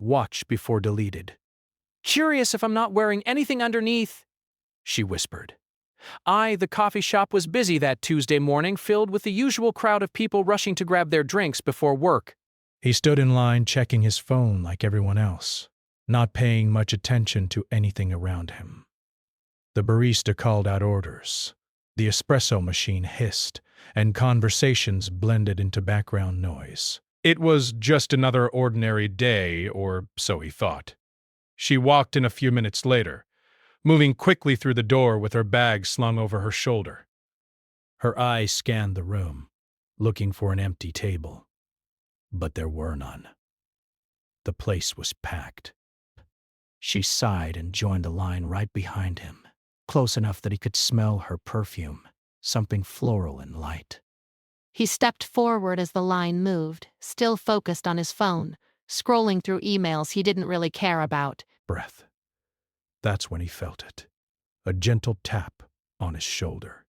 watch before deleted. "Curious if I'm not wearing anything underneath," she whispered. The coffee shop was busy that Tuesday morning, filled with the usual crowd of people rushing to grab their drinks before work. He stood in line checking his phone like everyone else, not paying much attention to anything around him. The barista called out orders. The espresso machine hissed, and conversations blended into background noise. It was just another ordinary day, or so he thought. She walked in a few minutes later, moving quickly through the door with her bag slung over her shoulder. Her eyes scanned the room, looking for an empty table. But there were none. The place was packed. She sighed and joined the line right behind him, close enough that he could smell her perfume, something floral and light. He stepped forward as the line moved, still focused on his phone, scrolling through emails he didn't really care about. Breath. That's when he felt it. A gentle tap on his shoulder.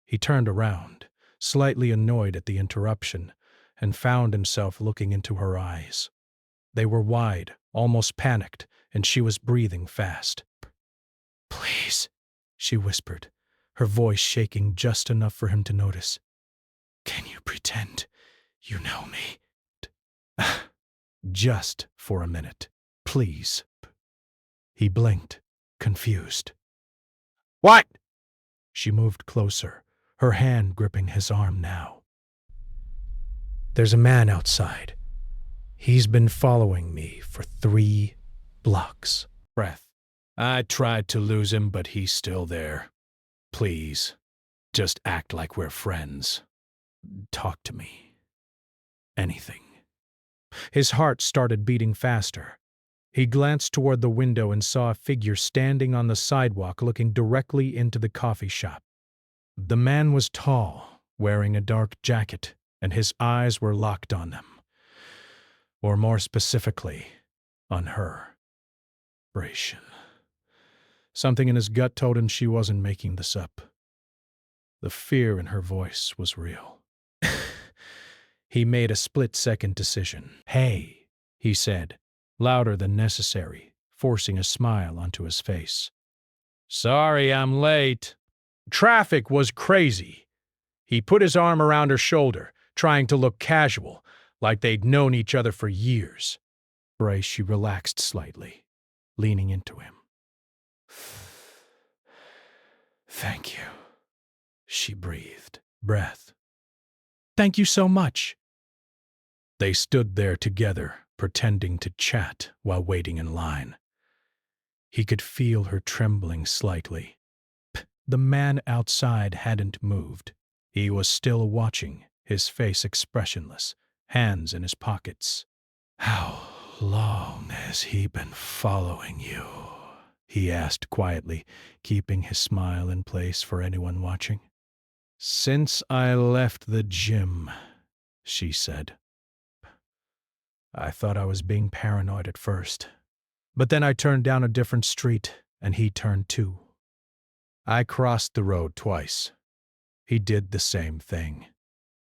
He turned around, slightly annoyed at the interruption, and found himself looking into her eyes. They were wide, almost panicked, and she was breathing fast. "Please," she whispered, her voice shaking just enough for him to notice. "Can you pretend you know me?" "Just for a minute, please." He blinked, confused. "What?" She moved closer, her hand gripping his arm now. "There's a man outside. He's been following me for 3 blocks. Breath. I tried to lose him, but he's still there. Please, just act like we're friends. Talk to me. Anything." His heart started beating faster. He glanced toward the window and saw a figure standing on the sidewalk looking directly into the coffee shop. The man was tall, wearing a dark jacket, and his eyes were locked on them. Or more specifically, on her. Bration. Something in his gut told him she wasn't making this up. The fear in her voice was real. He made a split-second decision. "Hey," he said, louder than necessary, forcing a smile onto his face. "Sorry I'm late." Traffic was crazy. He put his arm around her shoulder, trying to look casual, like they'd known each other for years. She relaxed slightly, leaning into him. "Thank you," she breathed. Breath. "Thank you so much." They stood there together, pretending to chat while waiting in line. He could feel her trembling slightly. The man outside hadn't moved. He was still watching, his face expressionless, hands in his pockets. "How long has he been following you?" he asked quietly, keeping his smile in place for anyone watching. "Since I left the gym," she said. "I thought I was being paranoid at first, but then I turned down a different street, and he turned too. I crossed the road twice. He did the same thing.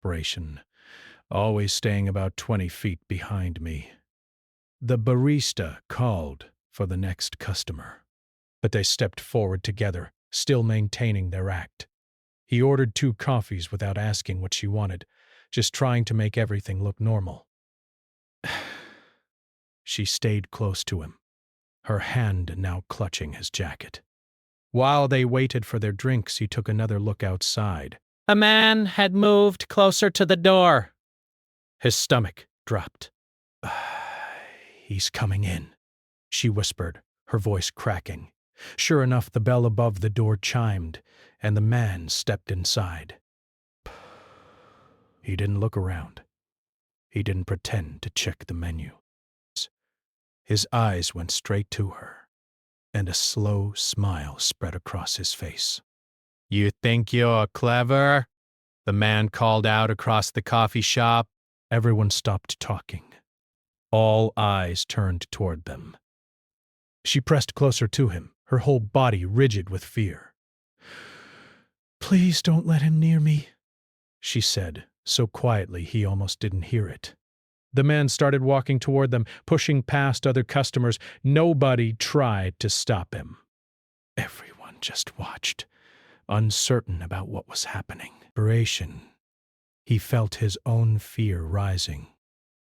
Bration, always staying about 20 feet behind me. The barista called for the next customer, but they stepped forward together, still maintaining their act. He ordered 2 coffees without asking what she wanted, just trying to make everything look normal. She stayed close to him, her hand now clutching his jacket. While they waited for their drinks, he took another look outside. A man had moved closer to the door. His stomach dropped. "He's coming in," she whispered, her voice cracking. Sure enough, the bell above the door chimed, and the man stepped inside. He didn't look around. He didn't pretend to check the menu. His eyes went straight to her, and a slow smile spread across his face. "You think you're clever?" the man called out across the coffee shop. Everyone stopped talking. All eyes turned toward them. She pressed closer to him, her whole body rigid with fear. "Please don't let him near me," she said, so quietly he almost didn't hear it. The man started walking toward them, pushing past other customers. Nobody tried to stop him. Everyone just watched, uncertain about what was happening. He felt his own fear rising,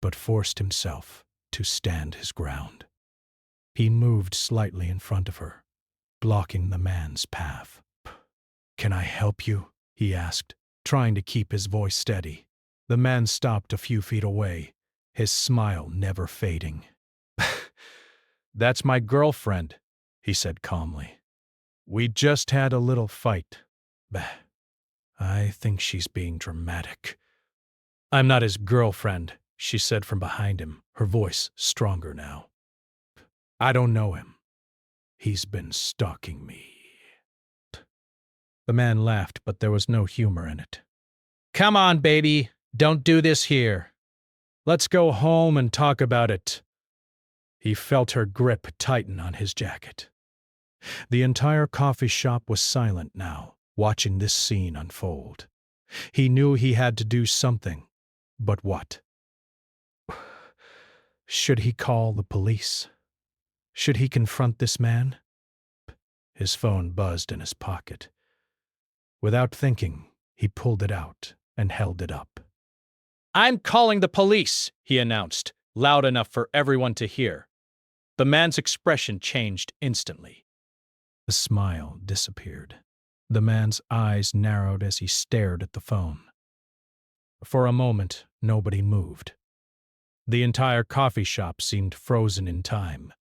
but forced himself to stand his ground. He moved slightly in front of her, blocking the man's path. "Can I help you?" he asked, trying to keep his voice steady. The man stopped a few feet away, his smile never fading. "That's my girlfriend," he said calmly. "We just had a little fight." "Bah, I think she's being dramatic." "I'm not his girlfriend," she said from behind him, her voice stronger now. "I don't know him. He's been stalking me." The man laughed, but there was no humor in it. "Come on, baby. Don't do this here. Let's go home and talk about it." He felt her grip tighten on his jacket. The entire coffee shop was silent now, watching this scene unfold. He knew he had to do something, but what? Should he call the police? Should he confront this man? His phone buzzed in his pocket. Without thinking, he pulled it out and held it up. "I'm calling the police," he announced, loud enough for everyone to hear. The man's expression changed instantly. The smile disappeared. The man's eyes narrowed as he stared at the phone. For a moment, nobody moved. The entire coffee shop seemed frozen in time,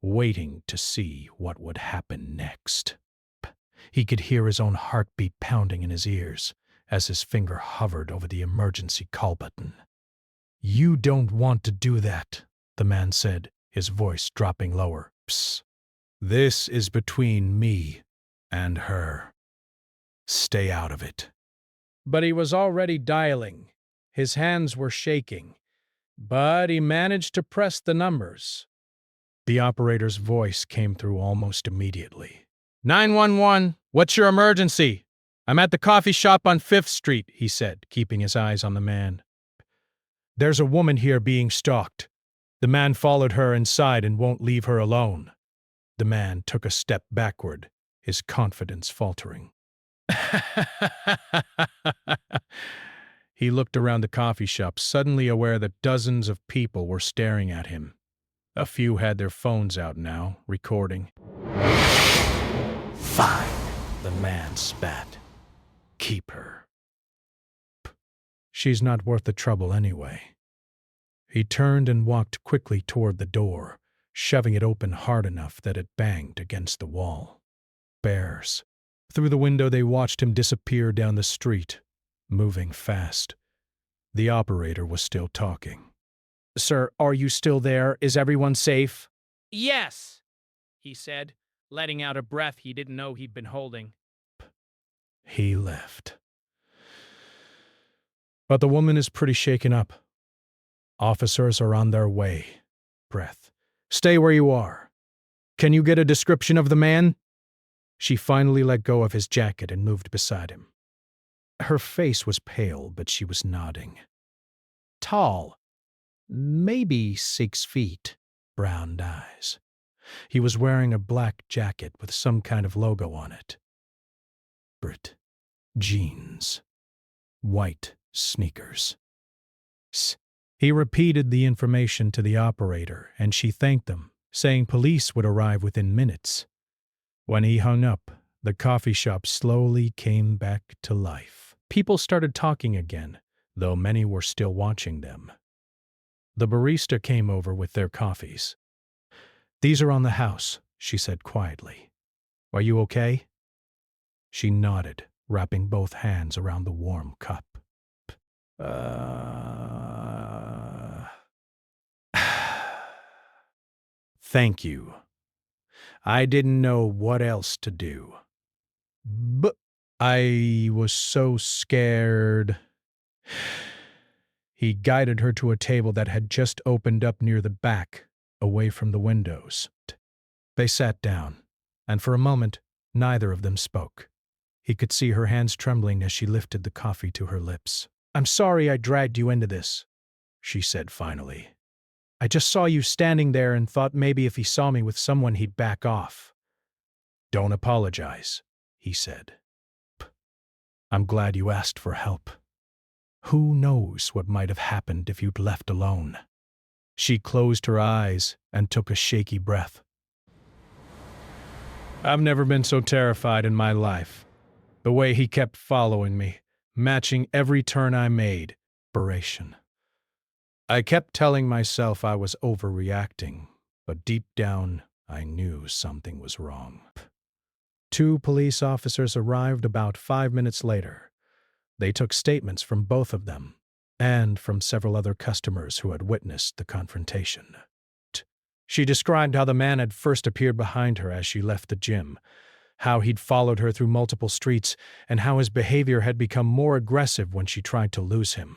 waiting to see what would happen next. He could hear his own heartbeat pounding in his ears as his finger hovered over the emergency call button. "You don't want to do that," the man said, his voice dropping lower. "Psst. This is between me and her. Stay out of it." But he was already dialing. His hands were shaking, but he managed to press the numbers. The operator's voice came through almost immediately. 911, what's your emergency? I'm at the coffee shop on 5th Street, he said, keeping his eyes on the man. There's a woman here being stalked. The man followed her inside and won't leave her alone. The man took a step backward, his confidence faltering. He looked around the coffee shop, suddenly aware that dozens of people were staring at him. A few had their phones out now, recording. "Fine," the man spat. "Keep her. She's not worth the trouble anyway." He turned and walked quickly toward the door, shoving it open hard enough that it banged against the wall. Bears. Through the window they watched him disappear down the street, moving fast. The operator was still talking. "Sir, are you still there? Is everyone safe?" "Yes," he said, letting out a breath he didn't know he'd been holding. He left. "But the woman is pretty shaken up. Officers are on their way." Breath. "Stay where you are. Can you get a description of the man?" She finally let go of his jacket and moved beside him. Her face was pale, but she was nodding. Tall. Maybe 6 feet. Brown eyes. He was wearing a black jacket with some kind of logo on it. Brit. Jeans. White sneakers. He repeated the information to the operator, and she thanked them, saying police would arrive within minutes. When he hung up, the coffee shop slowly came back to life. People started talking again, though many were still watching them. The barista came over with their coffees. "These are on the house," she said quietly. "Are you okay?" She nodded, wrapping both hands around the warm cup. Thank you. I didn't know what else to do. But I was so scared." He guided her to a table that had just opened up near the back, away from the windows. They sat down, and for a moment, neither of them spoke. He could see her hands trembling as she lifted the coffee to her lips. "I'm sorry I dragged you into this," she said finally. I just saw you standing there and thought maybe if he saw me with someone he'd back off. Don't apologize, he said. I'm glad you asked for help. Who knows what might have happened if you'd left alone? She closed her eyes and took a shaky breath. I've never been so terrified in my life. The way he kept following me, matching every turn I made. Desperation. I kept telling myself I was overreacting, but deep down, I knew something was wrong. 2 police officers arrived about 5 minutes later. They took statements from both of them and from several other customers who had witnessed the confrontation. She described how the man had first appeared behind her as she left the gym, how he'd followed her through multiple streets, and how his behavior had become more aggressive when she tried to lose him.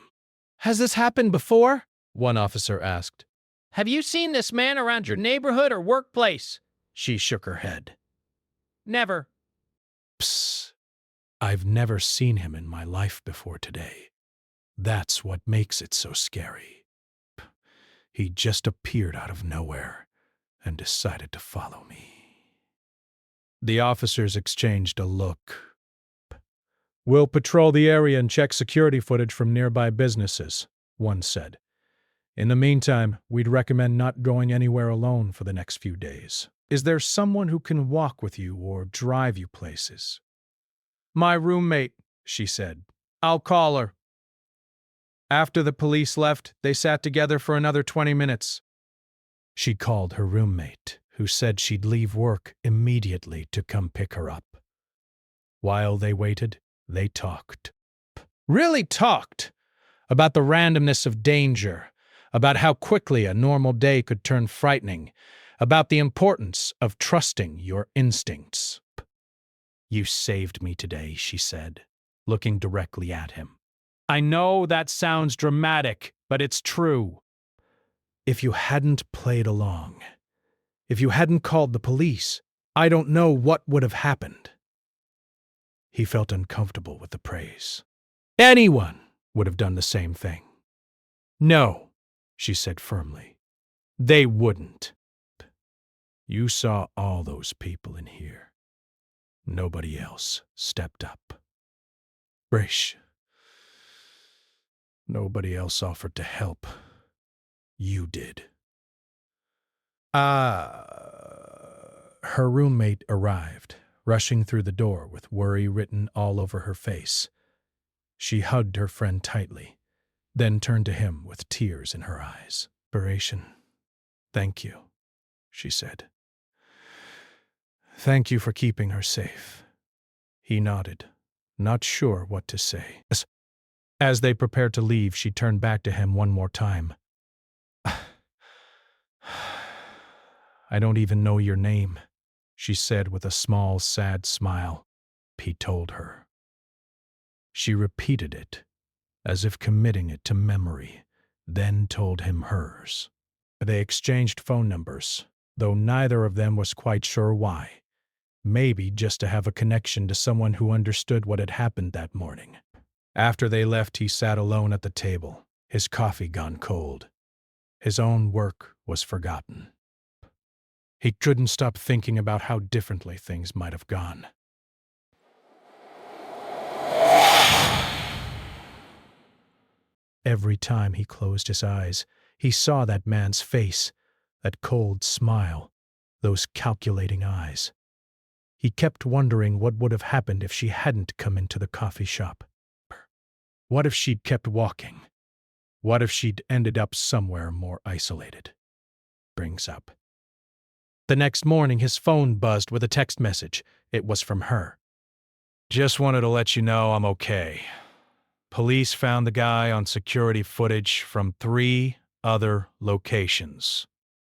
Has this happened before? One officer asked. Have you seen this man around your neighborhood or workplace? She shook her head. Never. Psst. I've never seen him in my life before today. That's what makes it so scary. He just appeared out of nowhere and decided to follow me. The officers exchanged a look. We'll patrol the area and check security footage from nearby businesses, one said. In the meantime, we'd recommend not going anywhere alone for the next few days. Is there someone who can walk with you or drive you places? My roommate, she said. I'll call her. After the police left, they sat together for another 20 minutes. She called her roommate, who said she'd leave work immediately to come pick her up. While they waited, they talked. Really talked! About the randomness of danger, about how quickly a normal day could turn frightening, about the importance of trusting your instincts. You saved me today, she said, looking directly at him. I know that sounds dramatic, but it's true. If you hadn't played along, if you hadn't called the police, I don't know what would have happened. He felt uncomfortable with the praise. Anyone would have done the same thing. No, she said firmly. They wouldn't. You saw all those people in here. Nobody else stepped up. Brish. Nobody else offered to help. You did. Her roommate arrived, rushing through the door with worry written all over her face. She hugged her friend tightly, then turned to him with tears in her eyes. Inspiration. Thank you, she said. Thank you for keeping her safe. He nodded, not sure what to say. As they prepared to leave, she turned back to him one more time. I don't even know your name, she said with a small, sad smile. He told her. She repeated it, as if committing it to memory, then told him hers. They exchanged phone numbers, though neither of them was quite sure why. Maybe just to have a connection to someone who understood what had happened that morning. After they left, he sat alone at the table, his coffee gone cold. His own work was forgotten. He couldn't stop thinking about how differently things might have gone. Every time he closed his eyes, he saw that man's face, that cold smile, those calculating eyes. He kept wondering what would have happened if she hadn't come into the coffee shop. What if she'd kept walking? What if she'd ended up somewhere more isolated? Brings up. The next morning, his phone buzzed with a text message. It was from her. Just wanted to let you know I'm okay. Police found the guy on security footage from 3 other locations.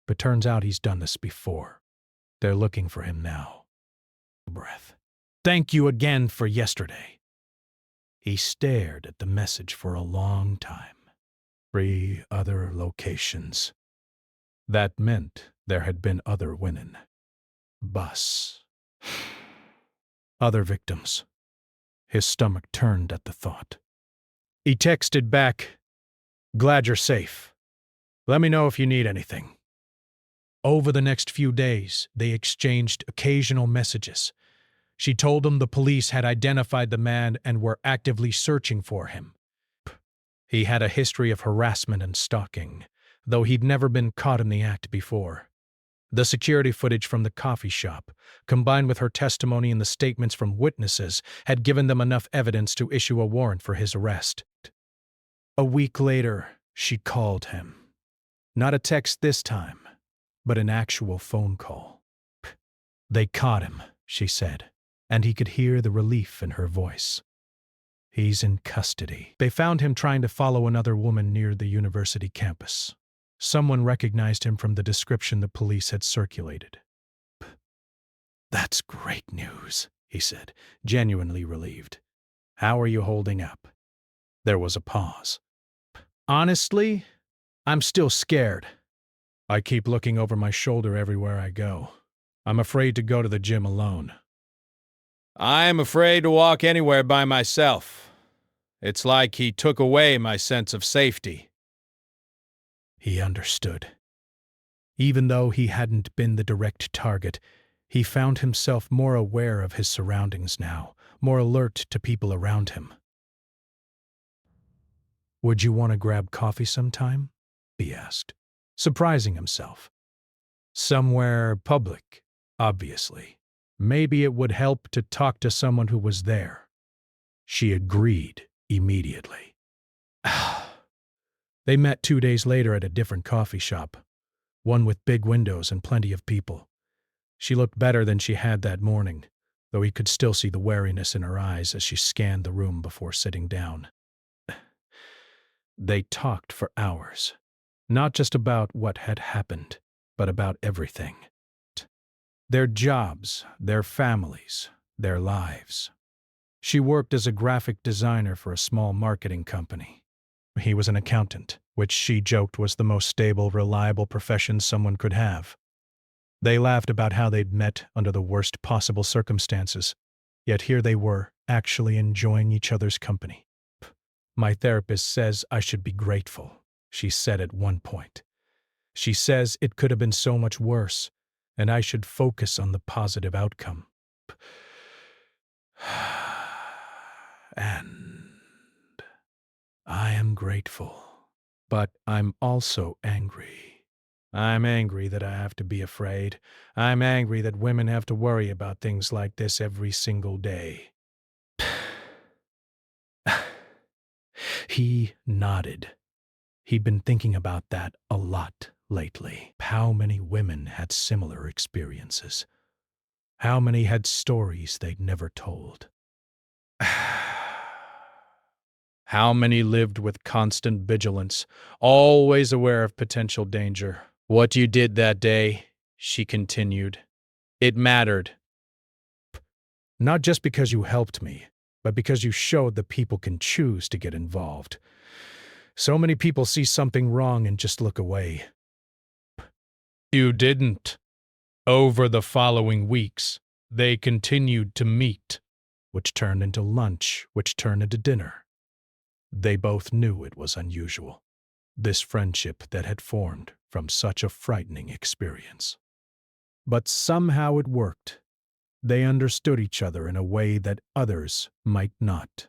But turns out he's done this before. They're looking for him now. Breath. Thank you again for yesterday. He stared at the message for a long time. 3 other locations. That meant there had been other women. Bus. Other victims. His stomach turned at the thought. He texted back, Glad you're safe. Let me know if you need anything. Over the next few days, they exchanged occasional messages. She told him the police had identified the man and were actively searching for him. He had a history of harassment and stalking, though he'd never been caught in the act before. The security footage from the coffee shop, combined with her testimony and the statements from witnesses, had given them enough evidence to issue a warrant for his arrest. A week later, she called him. Not a text this time, but an actual phone call. They caught him, she said, and he could hear the relief in her voice. He's in custody. They found him trying to follow another woman near the university campus. Someone recognized him from the description the police had circulated. That's great news, he said, genuinely relieved. How are you holding up? There was a pause. Honestly, I'm still scared. I keep looking over my shoulder everywhere I go. I'm afraid to go to the gym alone. I'm afraid to walk anywhere by myself. It's like he took away my sense of safety. He understood. Even though he hadn't been the direct target, he found himself more aware of his surroundings now, more alert to people around him. Would you want to grab coffee sometime? He asked, surprising himself. Somewhere public, obviously. Maybe it would help to talk to someone who was there. She agreed immediately. They met 2 days later at a different coffee shop, one with big windows and plenty of people. She looked better than she had that morning, though he could still see the wariness in her eyes as she scanned the room before sitting down. They talked for hours, not just about what had happened, but about everything. Their jobs, their families, their lives. She worked as a graphic designer for a small marketing company. He was an accountant, which she joked was the most stable, reliable profession someone could have. They laughed about how they'd met under the worst possible circumstances, yet here they were, actually enjoying each other's company. My therapist says I should be grateful, she said at one point. She says it could have been so much worse, and I should focus on the positive outcome. And I am grateful, but I'm also angry. I'm angry that I have to be afraid. I'm angry that women have to worry about things like this every single day. He nodded. He'd been thinking about that a lot lately. How many women had similar experiences? How many had stories they'd never told? How many lived with constant vigilance, always aware of potential danger? What you did that day, she continued, it mattered. Not just because you helped me, but because you showed that people can choose to get involved. So many people see something wrong and just look away. You didn't. Over the following weeks, they continued to meet, which turned into lunch, which turned into dinner. They both knew it was unusual, this friendship that had formed from such a frightening experience. But somehow it worked. They understood each other in a way that others might not.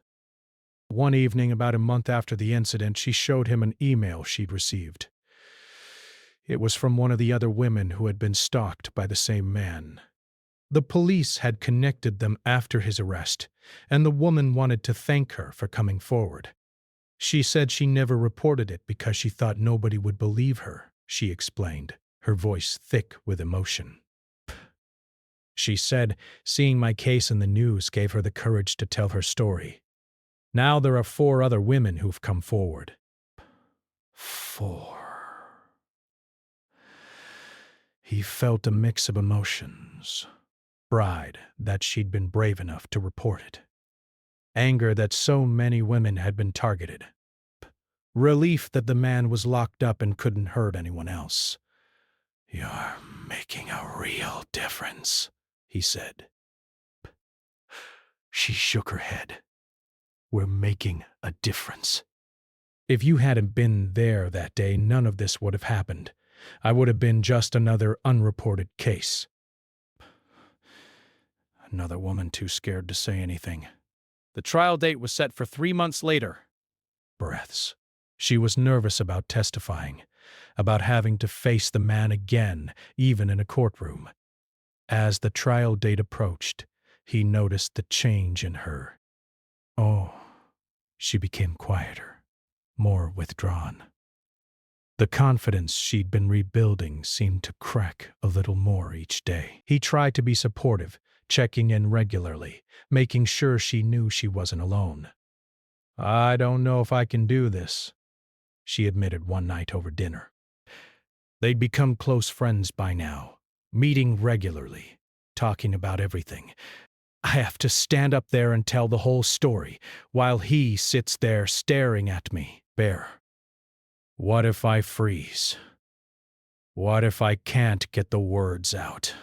One evening, about a month after the incident, she showed him an email she'd received. It was from one of the other women who had been stalked by the same man. The police had connected them after his arrest, and the woman wanted to thank her for coming forward. She said she never reported it because she thought nobody would believe her, she explained, her voice thick with emotion. She said seeing my case in the news gave her the courage to tell her story. Now there are 4 other women who've come forward. 4. He felt a mix of emotions. Pride that she'd been brave enough to report it. Anger that so many women had been targeted. Relief that the man was locked up and couldn't hurt anyone else. You're making a real difference, he said. She shook her head. We're making a difference. If you hadn't been there that day, none of this would have happened. I would have been just another unreported case. Another woman too scared to say anything. The trial date was set for 3 months later. Breaths. She was nervous about testifying, about having to face the man again, even in a courtroom. As the trial date approached, he noticed the change in her. Oh, she became quieter, more withdrawn. The confidence she'd been rebuilding seemed to crack a little more each day. He tried to be supportive, checking in regularly, making sure she knew she wasn't alone. "I don't know if I can do this," she admitted one night over dinner. They'd become close friends by now, meeting regularly, talking about everything. I have to stand up there and tell the whole story, while he sits there staring at me, bare. What if I freeze? What if I can't get the words out?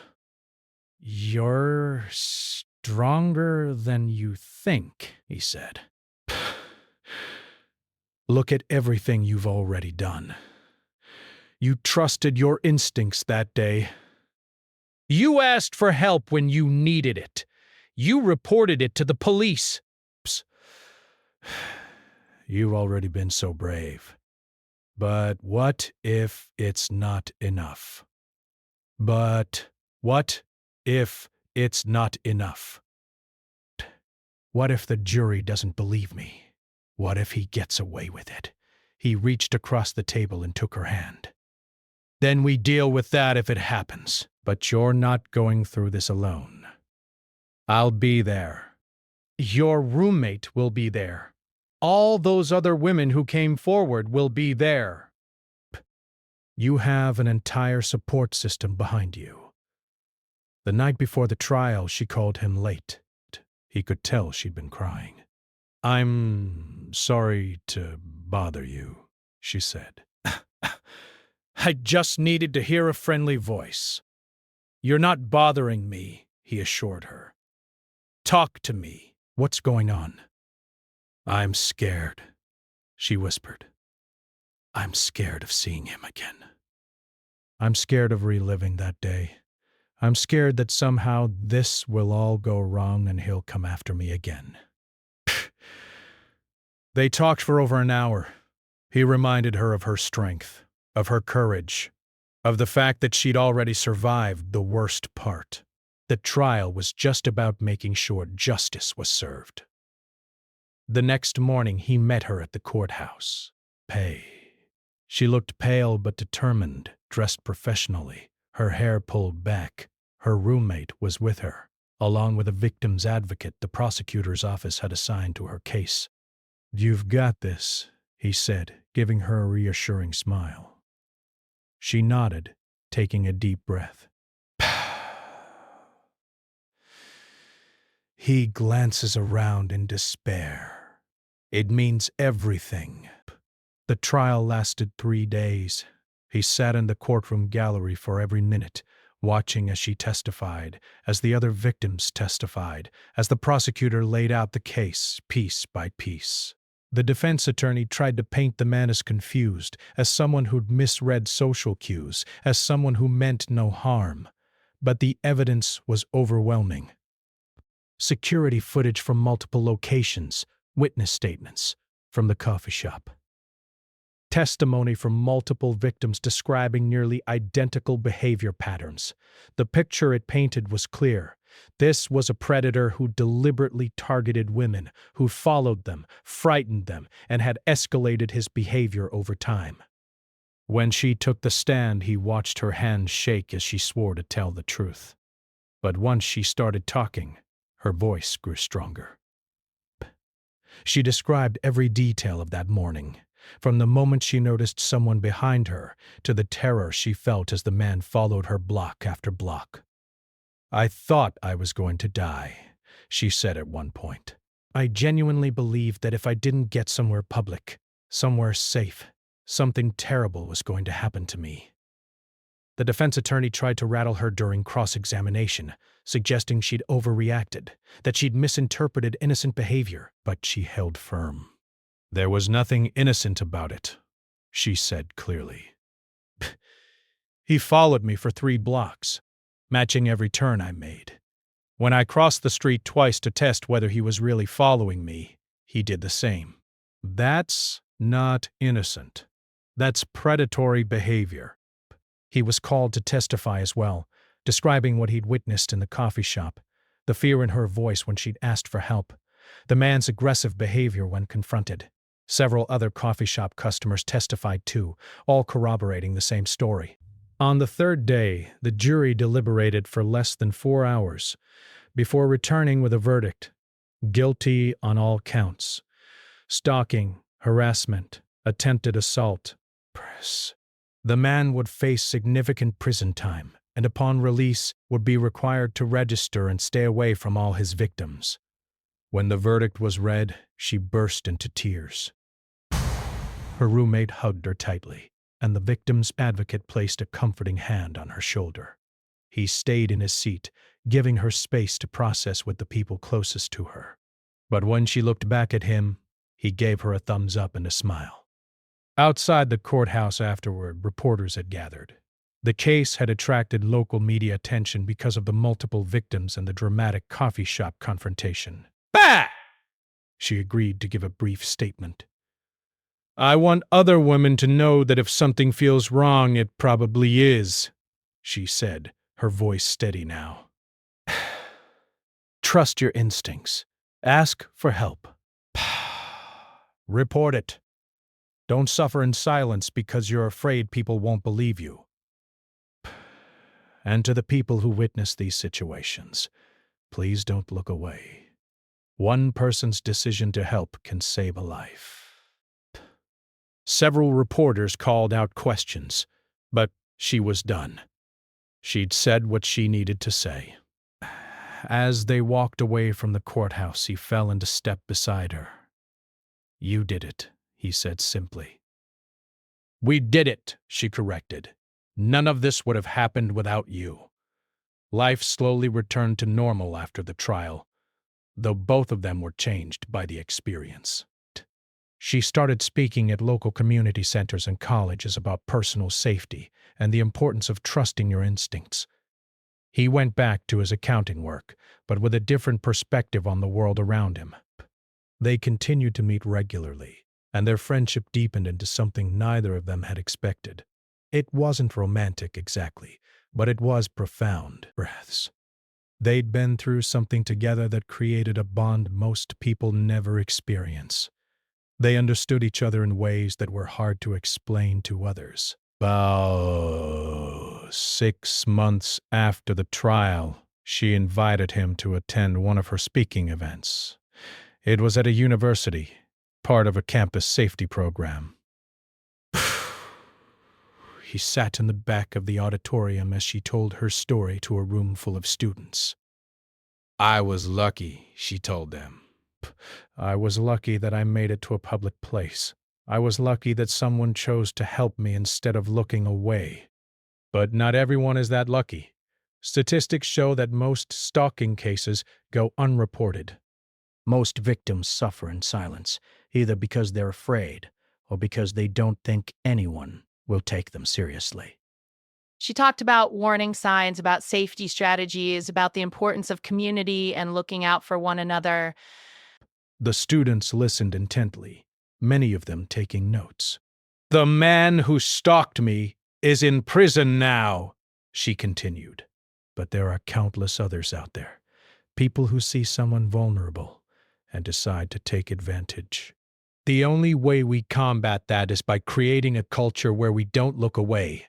"You're stronger than you think," he said. "Look at everything you've already done. You trusted your instincts that day. You asked for help when you needed it. You reported it to the police. You've already been so brave. But what if it's not enough? But what if it's not enough? What if the jury doesn't believe me? What if he gets away with it?" He reached across the table and took her hand. "Then we deal with that if it happens. But you're not going through this alone. I'll be there. Your roommate will be there. All those other women who came forward will be there. You have an entire support system behind you." The night before the trial, she called him late. He could tell she'd been crying. "I'm sorry to bother you," she said. "I just needed to hear a friendly voice." "You're not bothering me," he assured her. "Talk to me. What's going on?" "I'm scared," she whispered. "I'm scared of seeing him again. I'm scared of reliving that day. I'm scared that somehow this will all go wrong and he'll come after me again." They talked for over an hour. He reminded her of her strength, of her courage, of the fact that she'd already survived the worst part. The trial was just about making sure justice was served. The next morning, he met her at the courthouse. She looked pale but determined, dressed professionally, her hair pulled back. Her roommate was with her, along with a victim's advocate the prosecutor's office had assigned to her case. "You've got this," he said, giving her a reassuring smile. She nodded, taking a deep breath. He glances around in despair. It means everything. The trial lasted 3 days. He sat in the courtroom gallery for every minute, watching as she testified, as the other victims testified, as the prosecutor laid out the case piece by piece. The defense attorney tried to paint the man as confused, as someone who'd misread social cues, as someone who meant no harm. But the evidence was overwhelming. Security footage from multiple locations, witness statements from the coffee shop. Testimony from multiple victims describing nearly identical behavior patterns. The picture it painted was clear. This was a predator who deliberately targeted women, who followed them, frightened them, and had escalated his behavior over time. When she took the stand, he watched her hands shake as she swore to tell the truth. But once she started talking, her voice grew stronger. She described every detail of that morning, from the moment she noticed someone behind her to the terror she felt as the man followed her block after block. "I thought I was going to die," she said at one point. "I genuinely believed that if I didn't get somewhere public, somewhere safe, something terrible was going to happen to me." The defense attorney tried to rattle her during cross-examination, suggesting she'd overreacted, that she'd misinterpreted innocent behavior, but she held firm. There was nothing innocent about it, she said clearly. He followed me for 3 blocks, matching every turn I made. When I crossed the street twice to test whether he was really following me, he did the same. That's not innocent. That's predatory behavior. He was called to testify as well, describing what he'd witnessed in the coffee shop, the fear in her voice when she'd asked for help, the man's aggressive behavior when confronted. Several other coffee shop customers testified too, all corroborating the same story. On the 3rd day, the jury deliberated for less than 4 hours before returning with a verdict: guilty on all counts. Stalking, harassment, attempted assault. The man would face significant prison time, and upon release would be required to register and stay away from all his victims. When the verdict was read, she burst into tears. Her roommate hugged her tightly, and the victim's advocate placed a comforting hand on her shoulder. He stayed in his seat, giving her space to process with the people closest to her. But when she looked back at him, he gave her a thumbs up and a smile. Outside the courthouse afterward, reporters had gathered. The case had attracted local media attention because of the multiple victims and the dramatic coffee shop confrontation. Bah! She agreed to give a brief statement. I want other women to know that if something feels wrong, it probably is, she said, her voice steady now. Trust your instincts. Ask for help. Report it. Don't suffer in silence because you're afraid people won't believe you. And to the people who witness these situations, please don't look away. One person's decision to help can save a life. Several reporters called out questions, but she was done. She'd said what she needed to say. As they walked away from the courthouse, he fell into step beside her. You did it, he said simply. We did it, she corrected. None of this would have happened without you. Life slowly returned to normal after the trial, though both of them were changed by the experience. She started speaking at local community centers and colleges about personal safety and the importance of trusting your instincts. He went back to his accounting work, but with a different perspective on the world around him. They continued to meet regularly, and their friendship deepened into something neither of them had expected. It wasn't romantic exactly, but it was profound. Breaths. They'd been through something together that created a bond most people never experience. They understood each other in ways that were hard to explain to others. About 6 months after the trial, she invited him to attend one of her speaking events. It was at a university, part of a campus safety program. He sat in the back of the auditorium as she told her story to a room full of students. I was lucky, she told them. I was lucky that I made it to a public place. I was lucky that someone chose to help me instead of looking away. But not everyone is that lucky. Statistics show that most stalking cases go unreported. Most victims suffer in silence, either because they're afraid or because they don't think anyone will take them seriously. She talked about warning signs, about safety strategies, about the importance of community and looking out for one another. The students listened intently, many of them taking notes. The man who stalked me is in prison now, she continued. But there are countless others out there, people who see someone vulnerable and decide to take advantage. The only way we combat that is by creating a culture where we don't look away,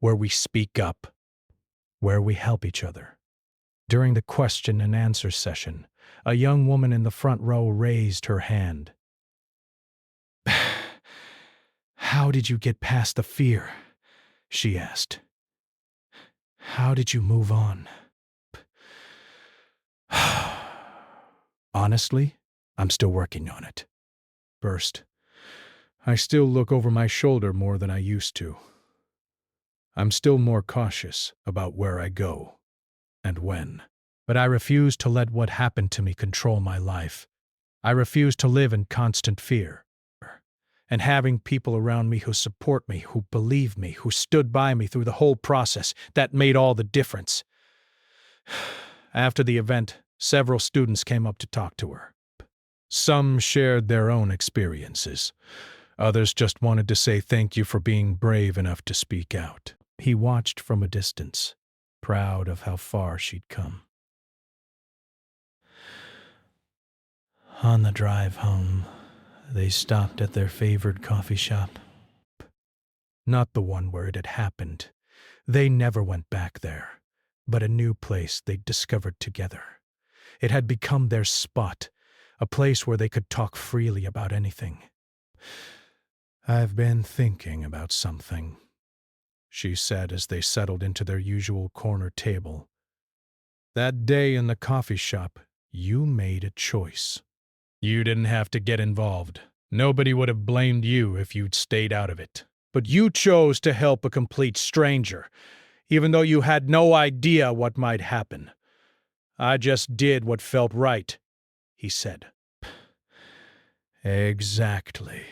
where we speak up, where we help each other. During the question and answer session, a young woman in the front row raised her hand. How did you get past the fear? She asked. How did you move on? Honestly, I'm still working on it. First, I still look over my shoulder more than I used to. I'm still more cautious about where I go and when. But I refuse to let what happened to me control my life. I refuse to live in constant fear. And having people around me who support me, who believe me, who stood by me through the whole process, that made all the difference. After the event, several students came up to talk to her. Some shared their own experiences. Others just wanted to say thank you for being brave enough to speak out. He watched from a distance, proud of how far she'd come. On the drive home, they stopped at their favorite coffee shop. Not the one where it had happened. They never went back there, but a new place they'd discovered together. It had become their spot, a place where they could talk freely about anything. "I've been thinking about something," she said as they settled into their usual corner table. "That day in the coffee shop, you made a choice. You didn't have to get involved. Nobody would have blamed you if you'd stayed out of it. But you chose to help a complete stranger, even though you had no idea what might happen. I just did what felt right," he said. "Exactly.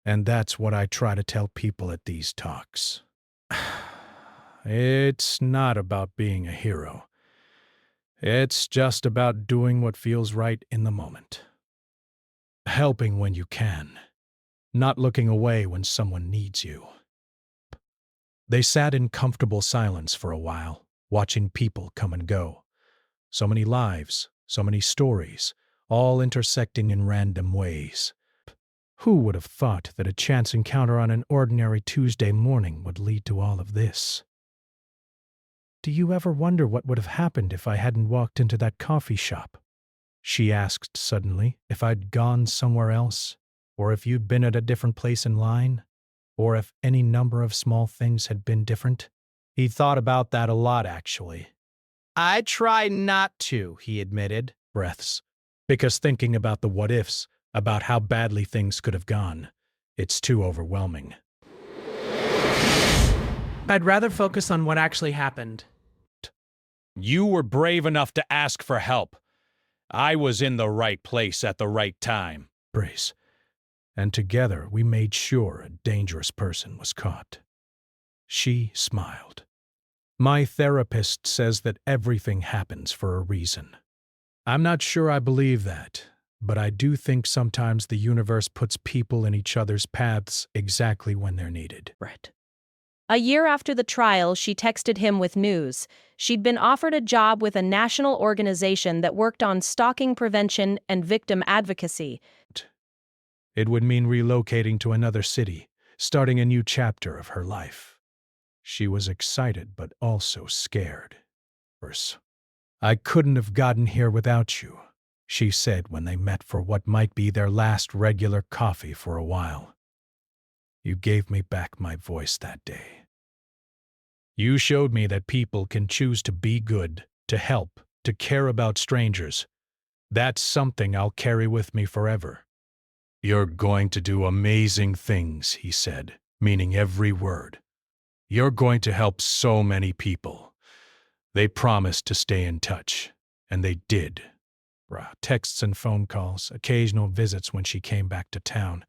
And that's what I try to tell people at these talks. It's not about being a hero. It's just about doing what feels right in the moment. Helping when you can, not looking away when someone needs you." They sat in comfortable silence for a while, watching people come and go. So many lives, so many stories, all intersecting in random ways. Who would have thought that a chance encounter on an ordinary Tuesday morning would lead to all of this? "Do you ever wonder what would have happened if I hadn't walked into that coffee shop?" she asked suddenly. "If I'd gone somewhere else, or if you'd been at a different place in line, or if any number of small things had been different?" He thought about that a lot, actually. "I try not to," he admitted, breaths, because thinking about the what-ifs, about how badly things could have gone, it's too overwhelming. I'd rather focus on what actually happened. You were brave enough to ask for help. I was in the right place at the right time. Brace. And together we made sure a dangerous person was caught. She smiled. "My therapist says that everything happens for a reason. I'm not sure I believe that, but I do think sometimes the universe puts people in each other's paths exactly when they're needed." Brett. A year after the trial, she texted him with news. She'd been offered a job with a national organization that worked on stalking prevention and victim advocacy. It would mean relocating to another city, starting a new chapter of her life. She was excited but also scared. "I couldn't have gotten here without you," she said when they met for what might be their last regular coffee for a while. "You gave me back my voice that day. You showed me that people can choose to be good, to help, to care about strangers. That's something I'll carry with me forever." "You're going to do amazing things," he said, meaning every word. "You're going to help so many people." They promised to stay in touch, and they did. Texts and phone calls, occasional visits when she came back to town.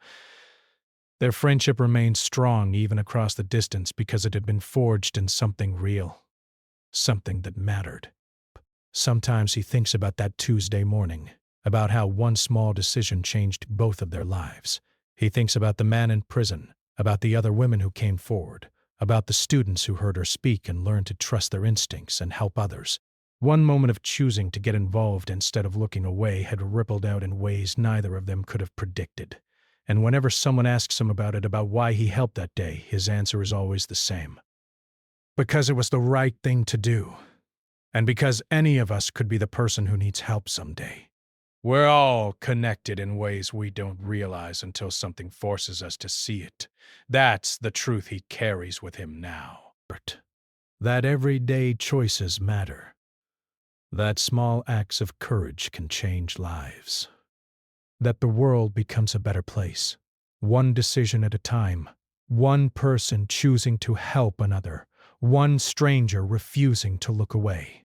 Their friendship remained strong even across the distance because it had been forged in something real, something that mattered. Sometimes he thinks about that Tuesday morning, about how one small decision changed both of their lives. He thinks about the man in prison, about the other women who came forward, about the students who heard her speak and learned to trust their instincts and help others. One moment of choosing to get involved instead of looking away had rippled out in ways neither of them could have predicted. And whenever someone asks him about it, about why he helped that day, his answer is always the same. Because it was the right thing to do. And because any of us could be the person who needs help someday. We're all connected in ways we don't realize until something forces us to see it. That's the truth he carries with him now. That everyday choices matter. That small acts of courage can change lives. That the world becomes a better place, one decision at a time, one person choosing to help another, one stranger refusing to look away.